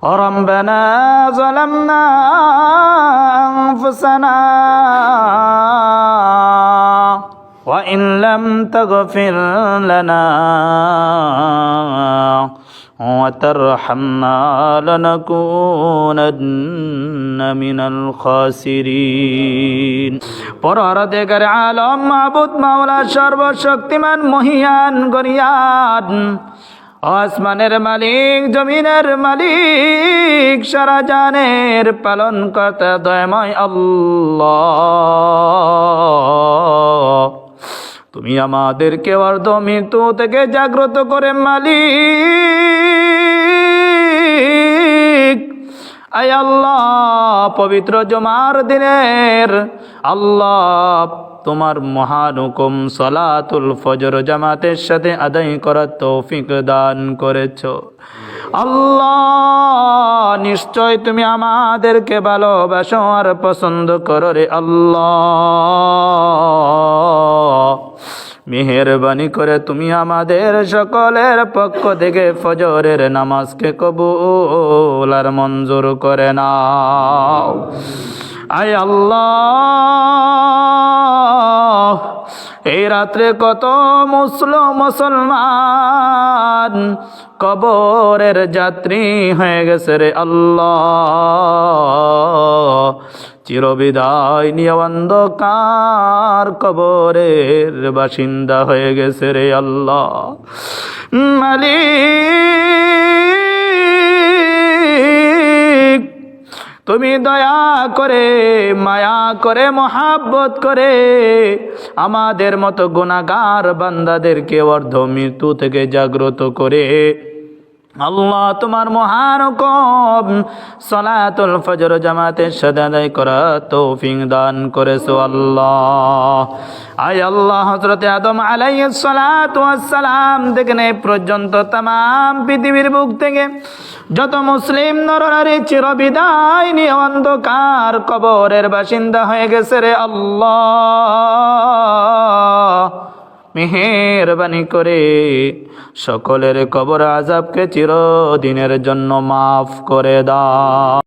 ربنا ظلمنا أنفسنا وإن لم تغفر لنا وترحمنا لنكونن من الخاسرين পরওয়ারদিগার আলম মাবুদ মাওলা সর্বশক্তিমান মহিয়ান গরিয়ান আসমানের মালিক জমিনের মালিক সারা জানের পালন কর্তা দয়াময় আল্লাহ, তুমি আমাদেরকে অর্ধ মৃত্যু থেকে জাগ্রত করে মালিক আয় আল্লাহ পবিত্র জুমার দিনের আল্লাহ তোমার মহান হুকুম সালাতুল ফজর জামাতের সাথে আদায় করার তৌফিক দান করেছো আল্লাহ। নিশ্চয় তুমি আমাদেরকে ভালোবাসো আর পছন্দ করো রে আল্লাহ। মেহেরবানি করে তুমি আমাদের সকলের পক্ষ থেকে ফজরের নামাজকে কবুল আর মঞ্জুর করে নাও আয় আল্লাহ। এই রাত্রে কত মুসলমান কবরের যাত্রী হয়ে গেছে রে আল্লাহ, চিরবিদায় নিয়ে অন্ধকার কবরের বাসিন্দা হয়ে গেছে রে আল্লাহ। মালিক তুমি দয়া করে মায়া করে মহাব্বত করে আমাদের মতো গুনাহগার বান্দাদেরকে অর্ধ মৃত্যু থেকে জাগ্রত করে আল্লাহ তোমার মহান হুকুম সালাতুল ফজর জামাতের সাথে আদায় করা তৌফিক দান করেছো আল্লাহ। আয় আল্লাহ হযরত আদম আলাইহিস সালাতু ওয়াস সালাম থেকে এই পর্যন্ত तमाम পৃথিবীর বুক থেকে যত মুসলিম নরনারী চিরবিদায় নিয়ে অন্ধকার কবরের বাসিন্দা হয়ে গেছে রে আল্লাহ, মেহেরবানি করে সকলের কবর আযাবকে চিরদিনের জন্য মাফ করে দাও।